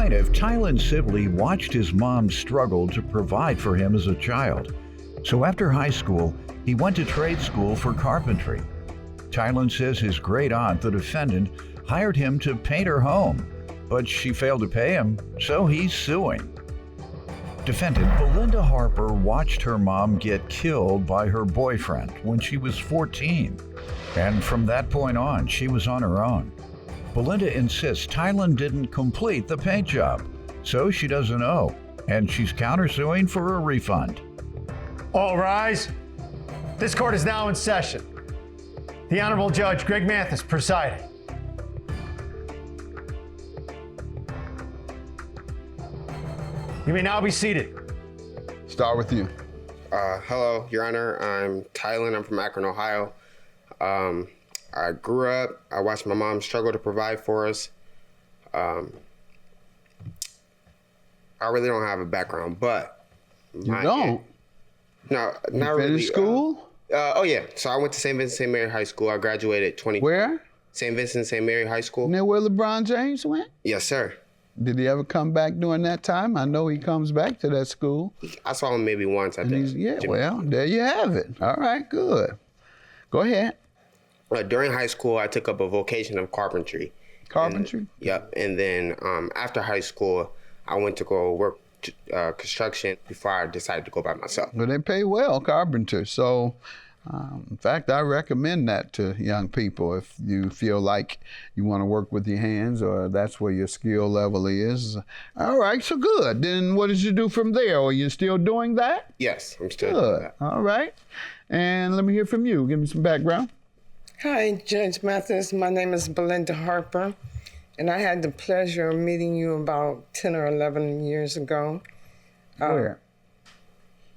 plaintiff, Tylen Sibley watched his mom struggle to provide for him as a child. So after high school, he went to trade school for carpentry. Tylen says his great aunt, the defendant, hired him to paint her home, but she failed to pay him, so he's suing. Defendant Belinda Harper watched her mom get killed by her boyfriend when she was 14, and from that point on, she was on her own. Belinda insists Tylen didn't complete the paint job, so she doesn't owe, and she's countersuing for a refund. All rise. This court is now in session. The Honorable Judge Greg Mathis presiding. You may now be seated. Start with you. Hello, Your Honor. I'm Tylen. I'm from Akron, Ohio. I grew up. I watched my mom struggle to provide for us. I really don't have a background, but You don't? No, You not really. finished school? Oh yeah. So I went to St. Vincent St. Mary High School. I graduated 20. Where? St. Vincent St. Mary High School. Near where LeBron James went? Yes, sir. Did he ever come back during that time? I know he comes back to that school. I saw him maybe once, I And think. yeah, well, there you have it. All right, good. Go ahead. During high school, I took up a vocation of carpentry. Carpentry? Yep. And then after high school, I went to go work construction before I decided to go by myself. Well, they pay well, carpenter. So, in fact, I recommend that to young people if you feel like you want to work with your hands or that's where your skill level is. All right, so good. Then what did you do from there? Are you still doing that? Yes, I'm still doing Good. that. All right. And let me hear from you. Give me some background. Hi, Judge Mathis. My name is Belinda Harper, and I had the pleasure of meeting you about 10 or 11 years ago. Where?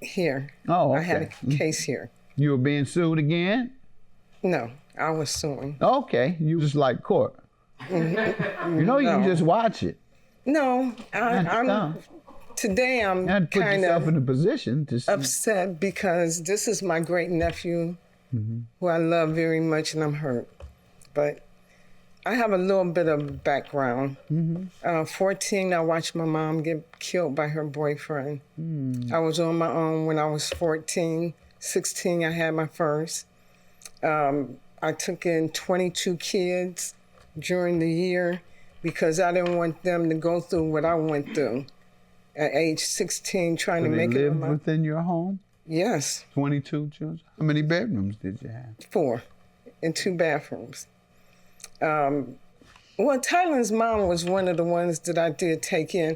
Here. Oh, I had okay. a case here. You were being sued again? No, I was suing. Okay. You just like court. You know, you can just watch it. No, today I'm You had to put kind yourself of in a position to see. upset because this is my great nephew, who I love very much, and I'm hurt. But I have a little bit of background. 14, I watched my mom get killed by her boyfriend. I was on my own when I was 14. 16, I had my first. I took in 22 kids during the year because I didn't want them to go through what I went through at age 16, trying to make it. Live within your home? Yes. 22 children? How many bedrooms did you have? 4 and 2 bathrooms. Well, Tylen's mom was one of the ones that I did take in.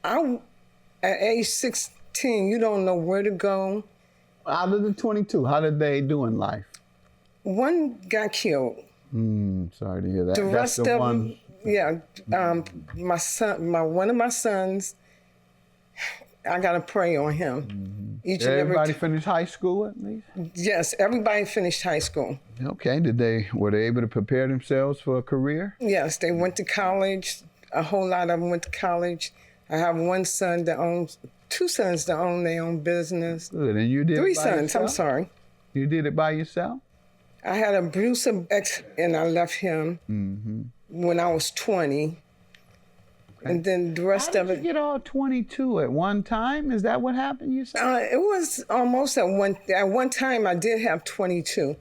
At age 16, you don't know where to go. Out of the 22, how did they do in life? One got killed. Sorry to hear that. The That's rest the of one. them, yeah. My son, one of my sons, I gotta pray on him. Each and Everybody finished high school at least? Yes, everybody finished high school. Okay, were they able to prepare themselves for a career? Yes, they went to college. A whole lot of them went to college. I have one son that owns, 2 sons that own their own business. Good, and you did 3 it by sons, I'm yourself? sorry. You did it by yourself? I had an abusive ex, and I left him when I was 20. And then the rest How of did it. you get all 22 at one time? Is that what happened, you said? It was almost at one time I did have 22.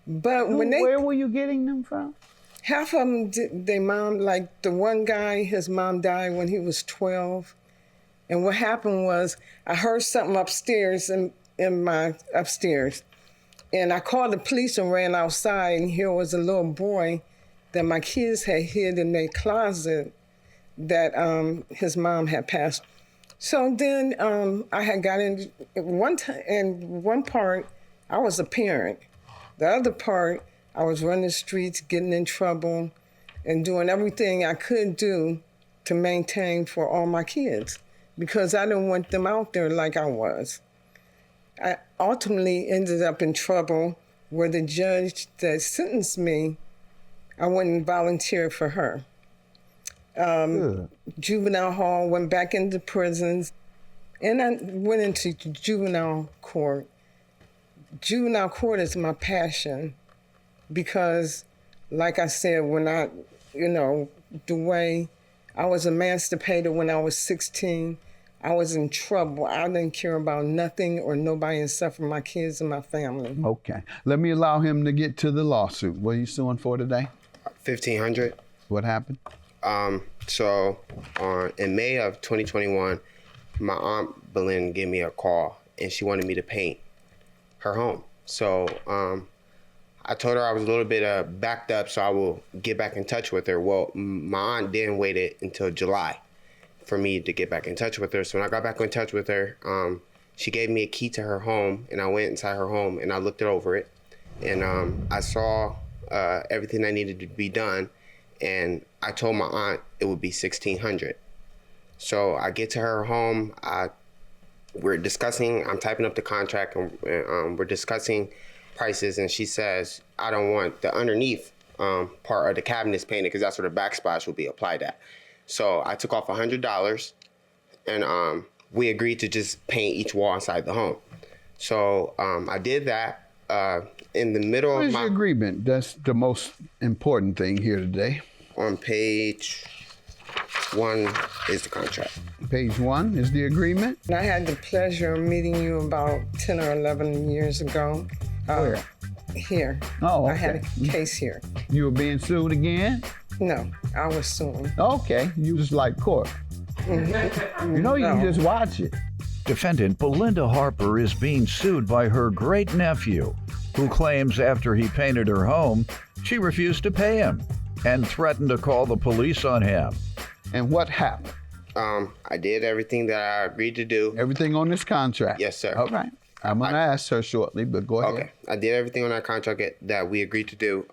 But Where were you getting them from? half of them, their mom, like the one guy, his mom died when he was 12. And what happened was I heard something upstairs in my upstairs. And I called the police and ran outside, and here was a little boy that my kids had hid in their closet that his mom had passed. So then I had got in one part, I was a parent. The other part, I was running the streets, getting in trouble, and doing everything I could do to maintain for all my kids because I didn't want them out there like I was. I ultimately ended up in trouble where the judge that sentenced me, I wouldn't volunteer for her. Juvenile hall, went back into prisons, and I went into juvenile court. Juvenile court is my passion because, like I said, when the way I was emancipated when I was 16. I was in trouble. I didn't care about nothing or nobody except for my kids and my family. Okay. Let me allow him to get to the lawsuit. What are you suing for today? $1,500. What happened? In May of 2021, my aunt Belinda gave me a call and she wanted me to paint her home. So I told her I was a little bit backed up, so I will get back in touch with her. Well, my aunt didn't wait until July for me to get back in touch with her. So when I got back in touch with her, she gave me a key to her home, and I went inside her home and I looked over it, and I saw everything that needed to be done, and I told my aunt it would be $1,600. So I get to her home. We're discussing. I'm typing up the contract, and we're discussing prices, and she says, I don't want the underneath part of the cabinets painted because that's where the backsplash will be applied at. So I took off $100, and we agreed to just paint each wall inside the home. So I did that in the middle What of is my your agreement? That's the most important thing here today. On page 1 is the contract. Page 1 is the agreement. And I had the pleasure of meeting you about 10 or 11 years ago. Where? Here. Oh, okay. I had a case here. You were being sued again? No, I was suing. Okay, you just like court. You know you can just watch it. Defendant Belinda Harper is being sued by her great-nephew, who claims after he painted her home, she refused to pay him and threatened to call the police on him. And what happened? I did everything that I agreed to do. Everything on this contract? Yes, sir. All right. I'm going to ask her shortly, but go ahead. Okay. I did everything on that contract that we agreed to do.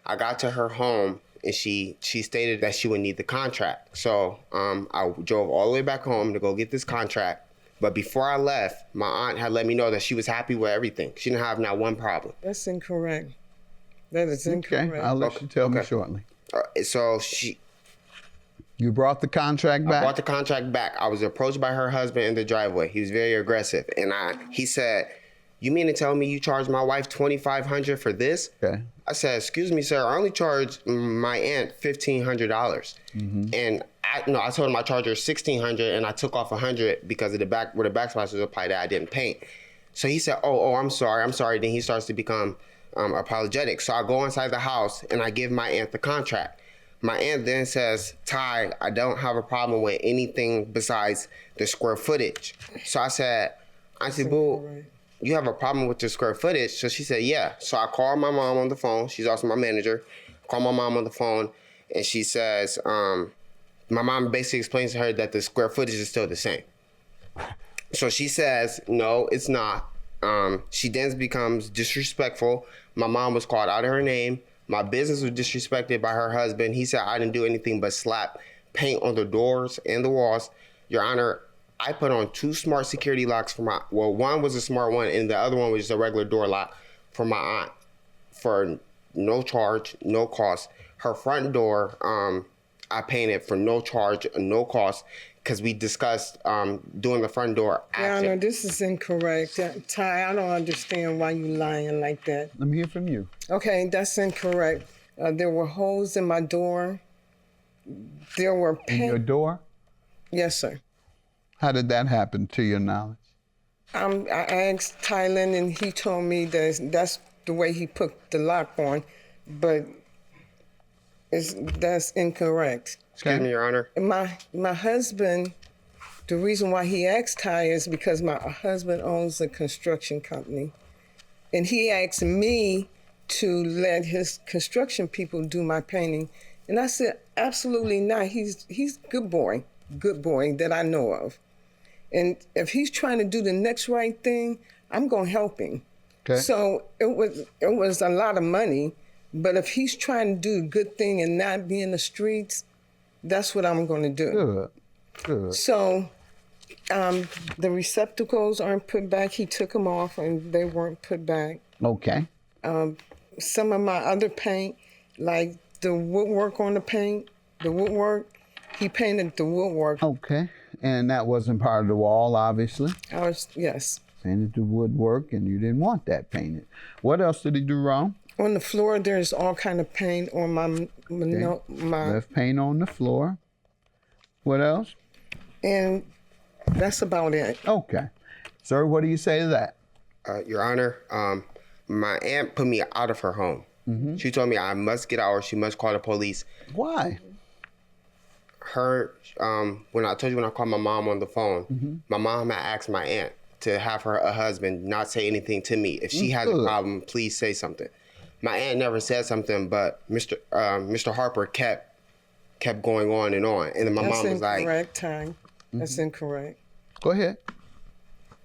I got to her home, and she stated that she would need the contract. So I drove all the way back home to go get this contract. But before I left, my aunt had let me know that she was happy with everything. She didn't have not one problem. That's incorrect. That is incorrect. Okay, I'll let you tell me shortly. So You brought the contract back? I brought the contract back. I was approached by her husband in the driveway. He was very aggressive. And he said, you mean to tell me you charged my wife $2,500 for this? Okay. I said, excuse me, sir, I only charged my aunt $1,500. Mm-hmm. And I told him I charged her $1,600 and I took off $100 because of where the backsplash was applied that I didn't paint. So he said, oh, I'm sorry. Then he starts to become apologetic. So I go inside the house and I give my aunt the contract. My aunt then says, Ty, I don't have a problem with anything besides the square footage. So I said, Auntie Boo, you have a problem with the square footage? So she said, yeah. So I called my mom on the phone. She's also my manager. I called my mom on the phone, and she says, my mom basically explains to her that the square footage is still the same. So she says, no, it's not. She then becomes disrespectful. My mom was called out of her name. My business was disrespected by her husband. He said I didn't do anything but slap paint on the doors and the walls. Your Honor, I put on 2 smart security locks for one was a smart one and the other one was just a regular door lock for my aunt for no charge, no cost. Her front door, I painted for no charge, no cost, because we discussed doing the front door after. Your Honor, this is incorrect. Ty, I don't understand why you lying like that. Let me hear from you. Okay, that's incorrect. There were holes in my door. There were In your door? Yes, sir. How did that happen to your knowledge? I asked Tylen, and he told me that that's the way he put the lock on, but that's incorrect. Excuse me, Your Honor. My husband, the reason why he asked Ty is because my husband owns a construction company, and he asked me to let his construction people do my painting, and I said absolutely not. He's good boy that I know of, and if he's trying to do the next right thing, I'm gonna help him. Okay. So it was a lot of money, but if he's trying to do a good thing and not be in the streets, that's what I'm going to do. Good. So the receptacles aren't put back. He took them off and they weren't put back. Okay. Some of my other paint, like the woodwork on the paint, he painted the woodwork. Okay. And that wasn't part of the wall, obviously. Yes. Painted the woodwork and you didn't want that painted. What else did he do wrong? On the floor, there's all kind of paint on my Left paint on the floor. What else? And that's about it. Okay. Sir, what do you say to that? Your Honor, my aunt put me out of her home. Mm-hmm. She told me I must get out or she must call the police. Why? When I told you when I called my mom on the phone, my mom had asked my aunt to have her husband not say anything to me. If she has a problem, please say something. My aunt never said something, but Mr. Harper kept going on. And then my mom was like, That's incorrect, Ty. That's incorrect. Go ahead.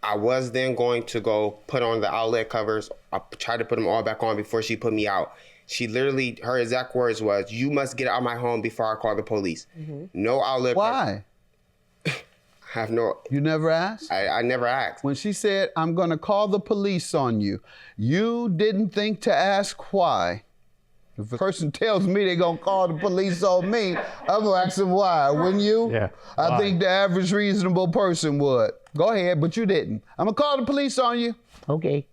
I was then going to go put on the outlet covers. I tried to put them all back on before she put me out. She literally, her exact words was, "You must get out of my home before I call the police." No outlet. Why? I have no. You never asked? I never asked. When she said, "I'm going to call the police on you," you didn't think to ask why? If a person tells me they're going to call the police on me, I'm going to ask them why, wouldn't you? Yeah. I think the average reasonable person would. Go ahead, but you didn't. I'm going to call the police on you. Okay.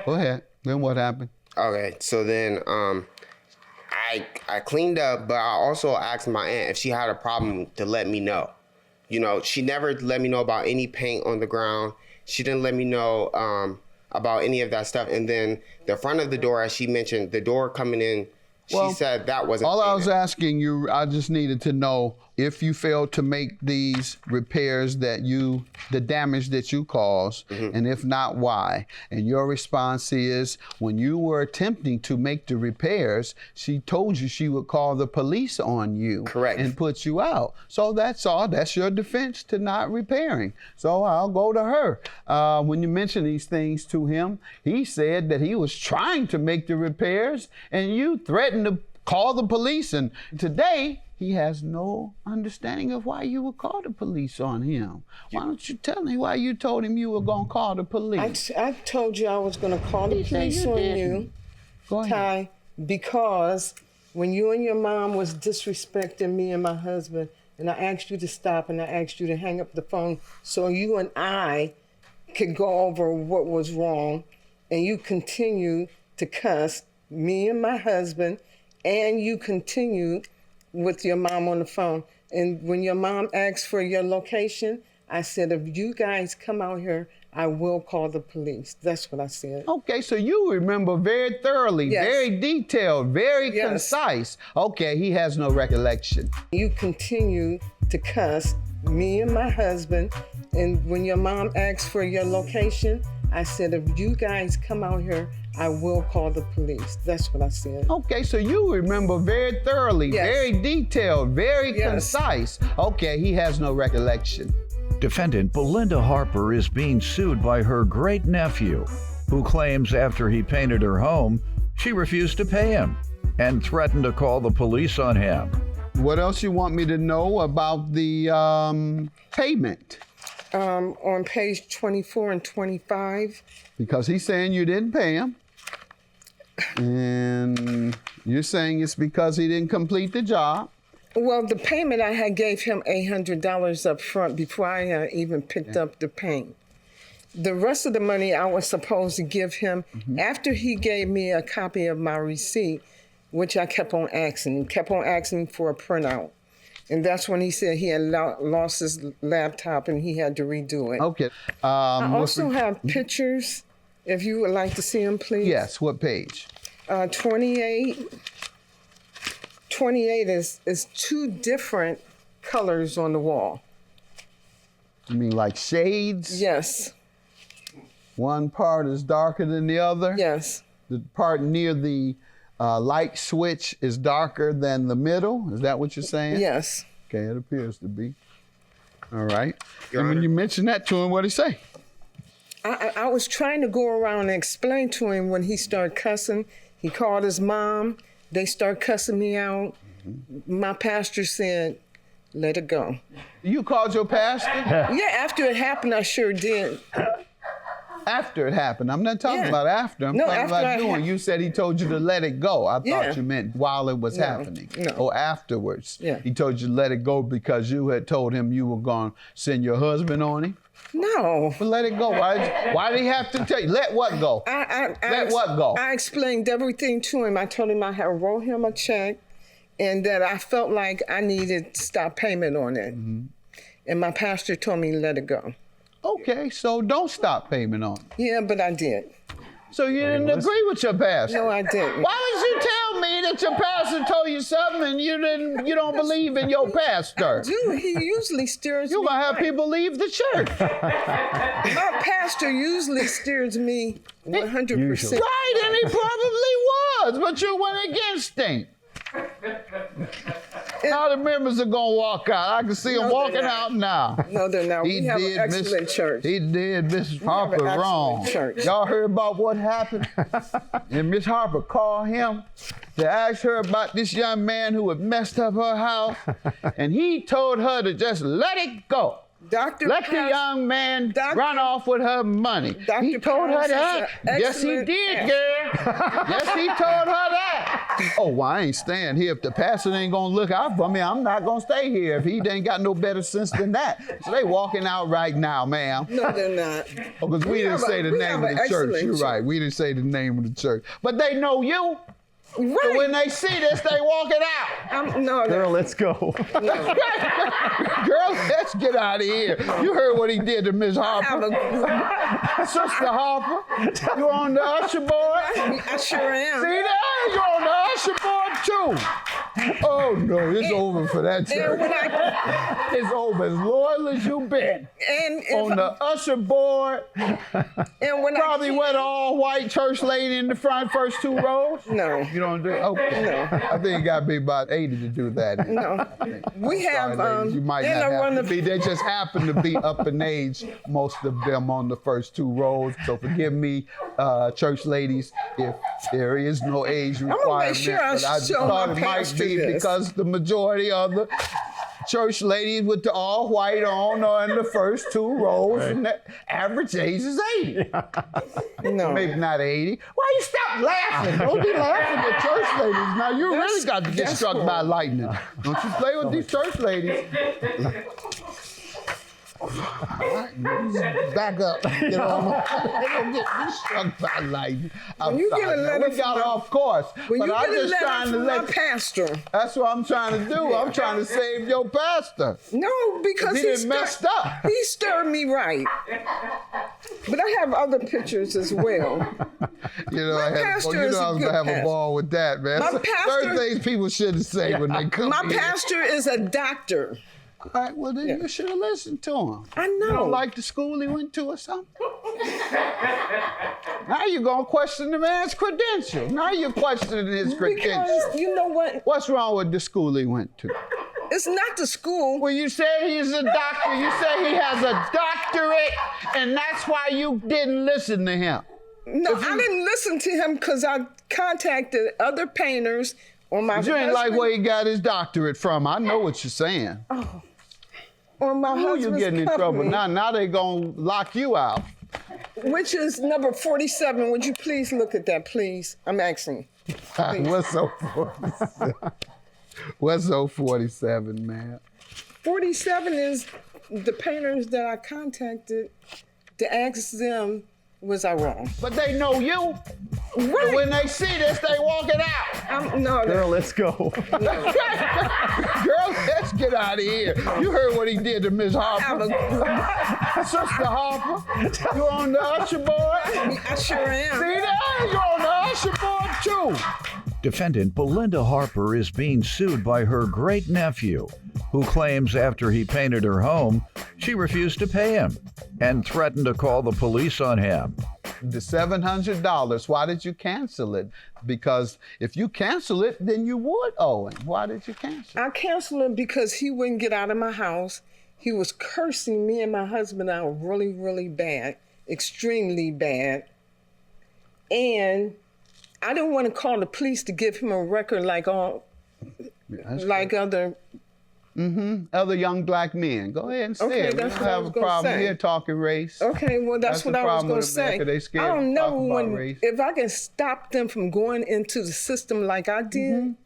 Go ahead. Then what happened? Okay, so then I cleaned up, but I also asked my aunt if she had a problem to let me know. You know, she never let me know about any paint on the ground. She didn't let me know about any of that stuff. And then the front of the door, as she mentioned, the door coming in, she said that wasn't all I was painted. asking you, I just needed to know if you failed to make these repairs the damage that you caused, and if not, why? And your response is, when you were attempting to make the repairs, she told you she would call the police on you. Correct. And put you out. So that's all. That's your defense to not repairing. So I'll go to her. When you mention these things to him, he said that he was trying to make the repairs, and you threatened to call the police. And today, he has no understanding of why you would call the police on him. Why don't you tell me why you told him you were going to call the police? I told you I was going to call the police on you, Go ahead. Ty, because when you and your mom was disrespecting me and my husband, and I asked you to stop and I asked you to hang up the phone so you and I could go over what was wrong, and you continued to cuss me and my husband, and you continued with your mom on the phone. And when your mom asked for your location, I said, if you guys come out here, I will call the police. That's what I said. Okay, so you remember very thoroughly, Yes. very detailed, very Yes. concise. Okay, he has no recollection. You continue to cuss me and my husband. And when your mom asked for your location, I said, if you guys come out here, I will call the police. That's what I said. Okay, so you remember very thoroughly, Yes. very detailed, very Yes. concise. Okay, he has no recollection. Defendant Belinda Harper is being sued by her great-nephew, who claims after he painted her home, she refused to pay him and threatened to call the police on him. What else you want me to know about the payment? On page 24 and 25, Because he's saying you didn't pay him. And you're saying it's because he didn't complete the job. well, the payment I had gave him $800 up front before I had even picked up the paint. The rest of the money I was supposed to give him after he gave me a copy of my receipt, which I kept on asking for a printout. And that's when he said he had lost his laptop and he had to redo it. Okay. I also have pictures, if you would like to see them, please. Yes, what page? 28. 28 is two different colors on the wall. You mean like shades? Yes, One part is darker than the other? yes. The part near the light switch is darker than the middle? Is that what you're saying? Yes. Okay, it appears to be. All right. Your And when Honor. you mentioned that to him, what'd he say? I was trying to go around and explain to him when he started cussing. He called his mom. They start cussing me out. My pastor said, let it go. You called your pastor? Yeah, after it happened, I sure did. After it happened. I'm not talking Yeah. about after. I'm No, talking after about I doing. ha- You said he told you to let it go. I Yeah. thought you meant while it was happening. no. Or afterwards. Yeah. He told you to let it go because you had told him you were going to send your husband on him. No. But let it go. Why did he have to tell you? Let what go? Let what go? I explained everything to him. I told him I had wrote him a check and that I felt like I needed to stop payment on it. And my pastor told me to let it go. Okay, so don't stop payment on it. Yeah, but I did. So you didn't agree with your pastor? No, I didn't. Why would you tell me that your pastor told you something and you don't believe in your pastor? Dude, he usually steers me. You're gonna have people leave the church. My pastor usually steers me 100%. Right, and he probably was, but you went against him. Now the members are gonna walk out. I can see them walking out now. No, they're not. We have an excellent church. He did Mrs. Harper an excellent wrong. church. Y'all heard about what happened? And Miss Harper called him to ask her about this young man who had messed up her house, and he told her to just let it go. Let the young man run off with her money. He told her that. Yes, he did, girl. Yes, he told her that. Oh, well, I ain't staying here. If the pastor ain't gonna look out for me, I'm not gonna stay here if he ain't got no better sense than that. So they walking out right now, ma'am. No, they're not. Oh, because we didn't say the name of the church. You're right. We didn't say the name of the church. But they know you. Right. So when they see this, they walking out. No, Girl, let's go. Girl, let's get out of here. You heard what he did to Miss Harper. Sister Harper, you on the usher board? I sure am. See there? You on the usher board too. Oh no, it's over for that church. It's over as loyal as you've been. And on the usher board. And when probably with an all-white church lady in the front, first 2 rows. No. You don't do it? Okay. No. I think you got to be about 80 to do that. No. We have you might not have to be. They just happen to be up in age, most of them on the first 2 rows. So forgive me, church ladies, if there is no age requirement. Sure but I just thought it might be because the majority of the church ladies with the all white on are in the first 2 rows, right. And the average age is 80. No. Maybe not 80. Why you stop laughing? Don't be laughing at church ladies. Now you really got to get struck by lightning. Don't you play with these church ladies. Back up. Get on. Get struck by lightning. I'm sorry. We got off course. When but I'm just trying to let my pastor. That's what I'm trying to do. I'm trying to save your pastor. No, because he messed up. He stirred me right. But I have other pictures as well. You know, I was gonna have a ball with that, man. Certain things people shouldn't say when they come. My pastor is a doctor. All right, well then you should have listened to him. I know. You don't like the school he went to or something? Now you're gonna question the man's credentials. Now you're questioning his credentials. Because you know what? What's wrong with the school he went to? It's not the school. Well, you said he's a doctor. You said he has a doctorate, and that's why you didn't listen to him. No, I didn't listen to him because I contacted other painters on my You ain't like where he got his doctorate from. I know what you're saying. Oh. On my husband's you getting in trouble now. Now they gonna lock you out. Which is number 47. Would you please look at that, please? I'm asking. What's 047? What's 047, man? 47 is the painters that I contacted to ask them, was I wrong? But they know you. Right. So when they see this, they walk it out. No, Girl, let's go. No. Girl, let's get out of here. You heard what he did to Miss Harper. Sister Harper, you on the usher board? I sure am. See there? You on the usher board too. Defendant Belinda Harper is being sued by her great-nephew, who claims after he painted her home, she refused to pay him and threatened to call the police on him. The $700, why did you cancel it? Because if you cancel it, then you would owe him. Why did you cancel it? I canceled it because he wouldn't get out of my house. He was cursing me and my husband out really, really bad, extremely bad. And I didn't want to call the police to give him a record like other other young black men. Go ahead and say it. We don't have a problem here talking race. Okay, well, that's what I was going to say. I don't know if I can stop them from going into the system like I did.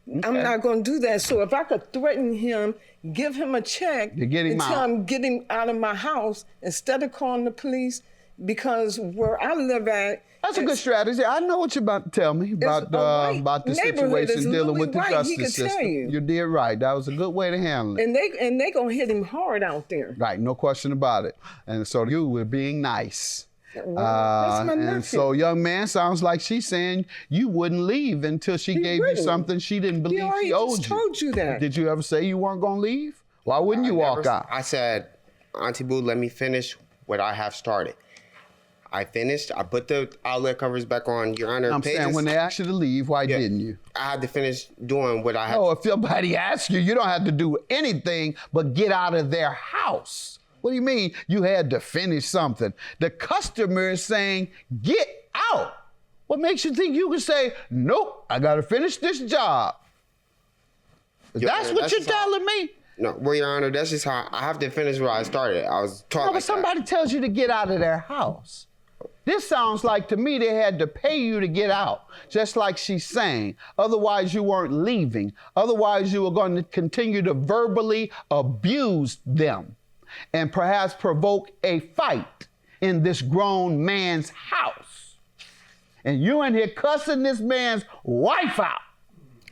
Okay. I'm not going to do that. So if I could threaten him, give him a check, and tell him get him out of my house, instead of calling the police, because where I live at. That's a good strategy. I know what you're about to tell me about the situation dealing with the justice system. You did right. That was a good way to handle it. And they gonna hit him hard out there. Right, no question about it. And so you were being nice. Well, that's my nephew. And so, young man, sounds like she's saying you wouldn't leave until she gave you something she didn't believe she owed you. Just told you that. Did you ever say you weren't gonna leave? Why wouldn't you walk out? I said, Auntie Boo, let me finish what I have started. I finished. I put the outlet covers back on, Your Honor. I'm saying when they asked you to leave, why didn't you? I had to finish doing what I had. Oh, if somebody asks you, you don't have to do anything but get out of their house. What do you mean you had to finish something? The customer is saying, get out. What makes you think you can say, nope, I got to finish this job? That's what you're telling me? No, well, Your Honor, that's just how I have to finish what I started. I was taught No, but somebody tells you to get out of their house. This sounds like to me they had to pay you to get out, just like she's saying. Otherwise, you weren't leaving. Otherwise, you were going to continue to verbally abuse them and perhaps provoke a fight in this grown man's house. And you in here cussing this man's wife out.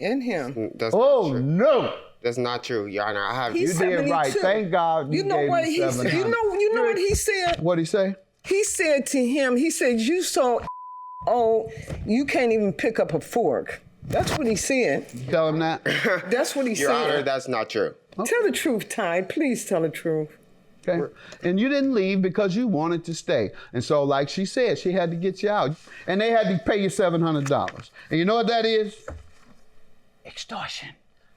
In him. That's not true. No. That's not true, Your Honor. He's You did 72. right. Thank God you gave me $700. You know what he said? What'd he say? He said to him, he said, you so old, you can't even pick up a fork. That's what he said. Tell him that. That's what he Your said. Honor, that's not true. Tell the truth, Ty. Please tell the truth. Okay. And you didn't leave because you wanted to stay. And so, like she said, she had to get you out. And they had to pay you $700. And you know what that is? Extortion,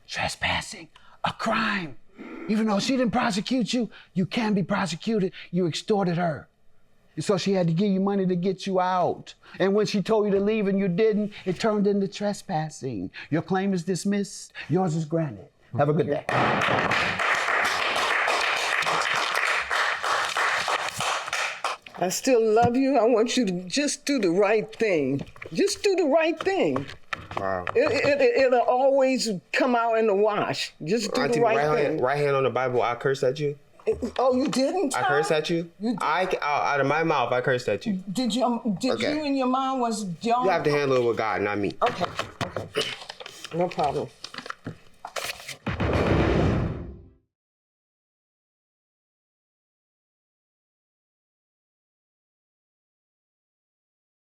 trespassing, a crime. Even though she didn't prosecute you, you can be prosecuted. You extorted her. And so she had to give you money to get you out. And when she told you to leave and you didn't, it turned into trespassing. Your claim is dismissed. Yours is granted. Have a good day. I still love you. I want you to just do the right thing. Just do the right thing. Wow. It'll always come out in the wash. Just do Auntie, the right thing. Right hand on the Bible, I cursed at you. Oh, you didn't? I cursed at you. Out of my mouth, I cursed at you. Did you and your mom was young? You have to handle it with God, not me. Okay. No problem.